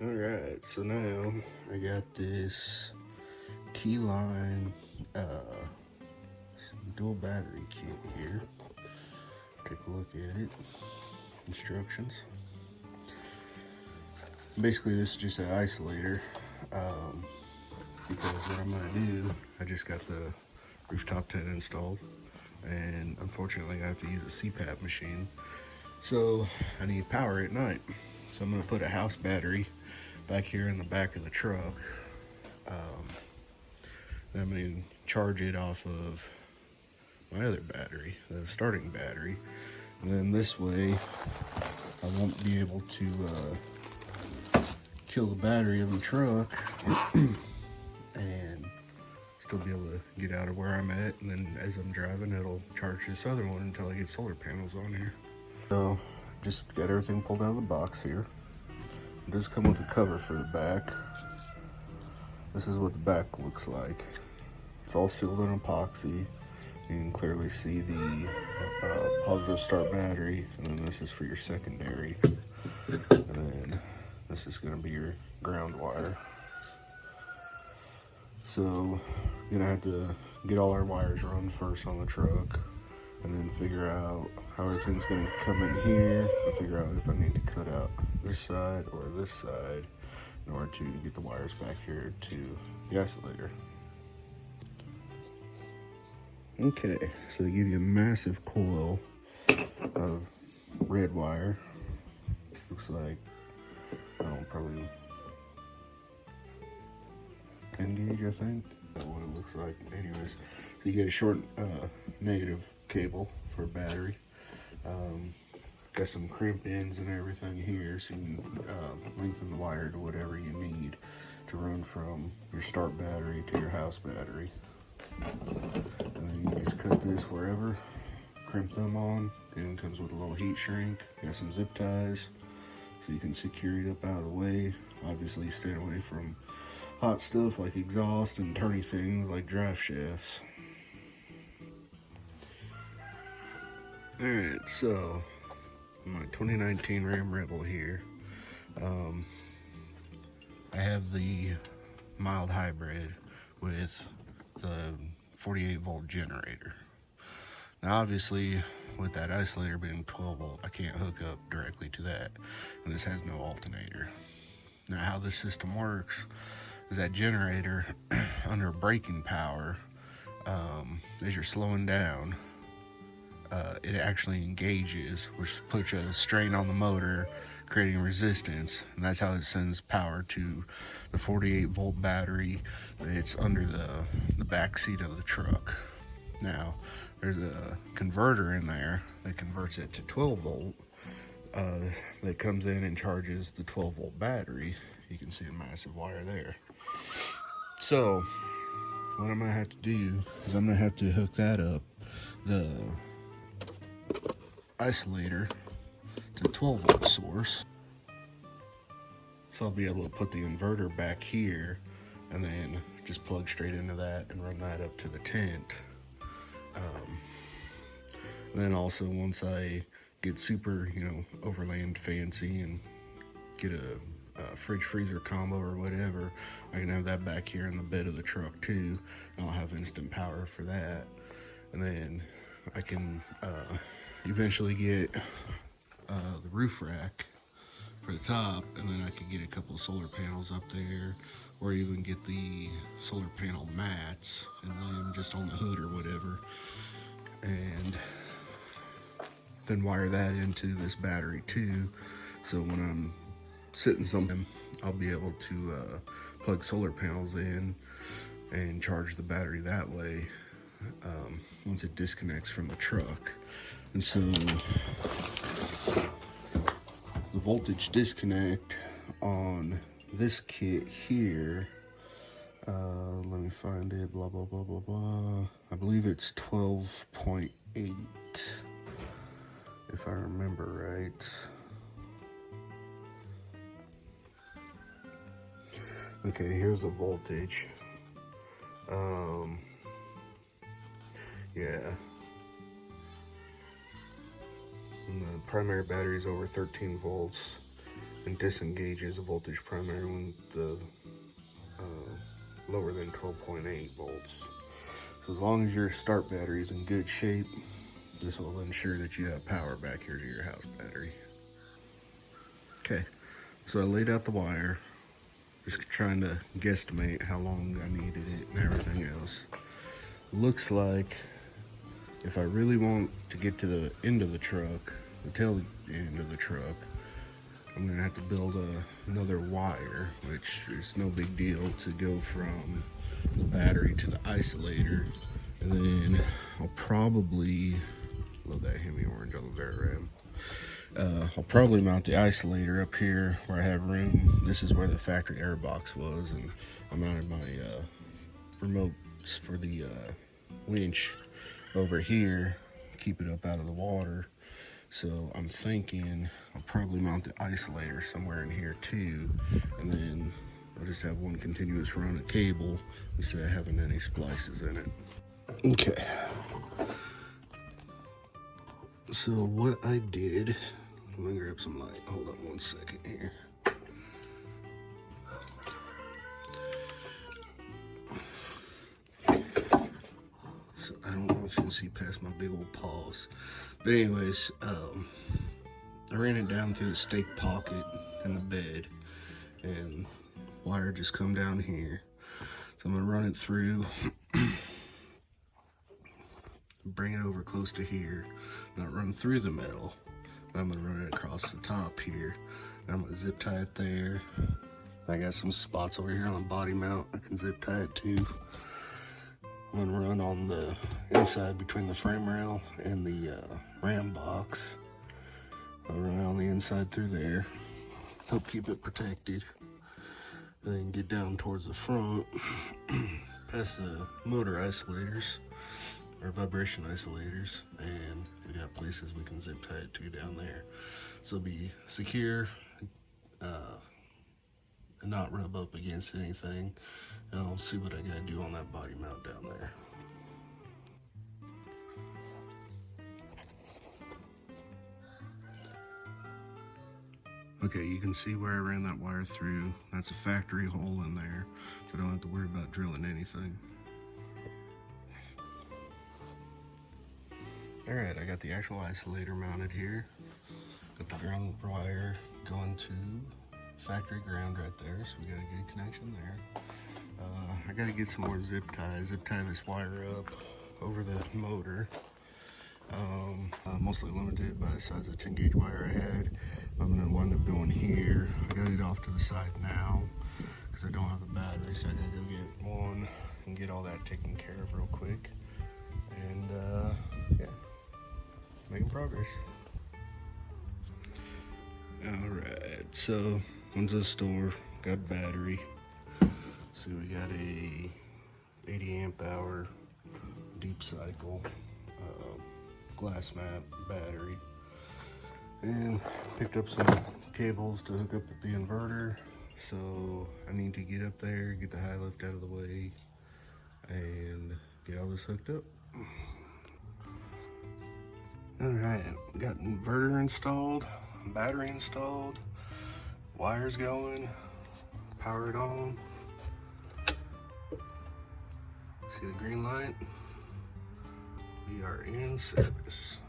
Alright, so now I got this KeyLine dual battery kit here. Take a look at it. Instructions. Basically, this is just an isolator. Because what I'm going to do, I just got the rooftop tent installed, and unfortunately I have to use a CPAP machine. So I need power at night. So I'm going to put a house battery back here in the back of the truck. Then I'm going to charge it off of my other battery, the starting battery. And then this way I won't be able to kill the battery of the truck and still be able to get out of where I'm at. And then as I'm driving, it'll charge this other one until I get solar panels on here. So just got everything pulled out of the box here. It does come with a cover for the back. This is what the back looks like. It's all sealed in epoxy. You can clearly see the positive start battery, and then this is for your secondary. And then this is going to be your ground wire. So we're going to have to get all our wires run first on the truck, and then figure out how everything's going to come in here, and figure out if I need to cut out this side or this side in order to get the wires back here to the isolator. Okay, so they give you a massive coil of red wire. Looks like, I don't know, probably 10 gauge, I think. That's what it looks like. Anyways, so you get a short negative cable for a battery. Got some crimp ends and everything here, so you can lengthen the wire to whatever you need to run from your start battery to your house battery. And then you just cut this wherever, crimp them on, and it comes with a little heat shrink. Got some zip ties so you can secure it up out of the way. Obviously stay away from hot stuff like exhaust and turny things like drive shafts. Alright, so my 2019 Ram Rebel here. I have the mild hybrid with the 48 volt generator. Now obviously with that isolator being 12 volt, I can't hook up directly to that, and this has no alternator. Now how this system works is that generator under braking power, as you're slowing down, it actually engages, which puts a strain on the motor, creating resistance, and that's how it sends power to the 48 volt battery that's under the back seat of the truck. Now there's a converter in there that converts it to 12 volt that comes in and charges the 12 volt battery. You can see a massive wire there. So what I'm gonna have to do is I'm gonna have to hook that up, the isolator, to the 12 volt source. So I'll be able to put the inverter back here and then just plug straight into that and run that up to the tent. Then also once I get super, overland fancy and get a fridge freezer combo or whatever, I can have that back here in the bed of the truck too, and I'll have instant power for that. And then I can eventually get the roof rack for the top, and then I could get a couple of solar panels up there, or even get the solar panel mats and lay them just on the hood or whatever, and then wire that into this battery too, so when I'm sitting something, I'll be able to plug solar panels in and charge the battery that way once it disconnects from the truck. And so the voltage disconnect on this kit here, let me find it, blah blah blah blah blah, I believe it's 12.8 if I remember right. Okay, here's the voltage. Yeah. And the primary battery is over 13 volts. and disengages the voltage primary when the lower than 12.8 volts. So as long as your start battery is in good shape, this will ensure that you have power back here to your house battery. Okay, so I laid out the wire, just trying to guesstimate how long I needed it and everything else. Looks like if I really want to get to the end of the truck, the tail end of the truck, I'm gonna have to build another wire, which is no big deal, to go from the battery to the isolator. And then I'll probably, love that Hemi orange on the Veram. I'll probably mount the isolator up here where I have room. This is where the factory air box was, and I mounted my remotes for the winch over here, keep it up out of the water. So I'm thinking I'll probably mount the isolator somewhere in here too, and then I'll just have one continuous run of cable instead of having any splices in it. Okay. So what I did, I'm gonna grab some light. Hold on one second here. So I don't know if you can see past my big old paws. But anyways, I ran it down through the stake pocket in the bed, and wire just come down here. So I'm gonna run it through, bring it over close to here, not run through the metal. I'm gonna run it across the top here. I'm gonna zip tie it there. I got some spots over here on the body mount I can zip tie it to. I'm gonna run on the inside between the frame rail and the ram box. I'll run on the inside through there, help keep it protected. And then get down towards the front, past the motor isolators, or vibration isolators, and we got places we can zip tie it to down there. So it'll be secure, and not rub up against anything. And I'll see what I gotta do on that body mount down there. Okay, you can see where I ran that wire through. That's a factory hole in there, so I don't have to worry about drilling anything. Alright, I got the actual isolator mounted here. Got the ground wire going to factory ground right there, so we got a good connection there. I gotta get some more zip ties. Zip tie this wire up over the motor. Mostly limited by the size of the 10 gauge wire I had. I'm gonna wind up going here. I got it off to the side now because I don't have a battery, so I gotta go get one and get all that taken care of real quick. And yeah, making progress. Alright, so went to the store, got a battery. So we got a 80 amp hour deep cycle glass mat battery, and picked up some cables to hook up with the inverter. So I need to get up there, get the high lift out of the way, and get all this hooked up. Alright, got inverter installed, battery installed, wires going, power it on. See the green light? We are in service.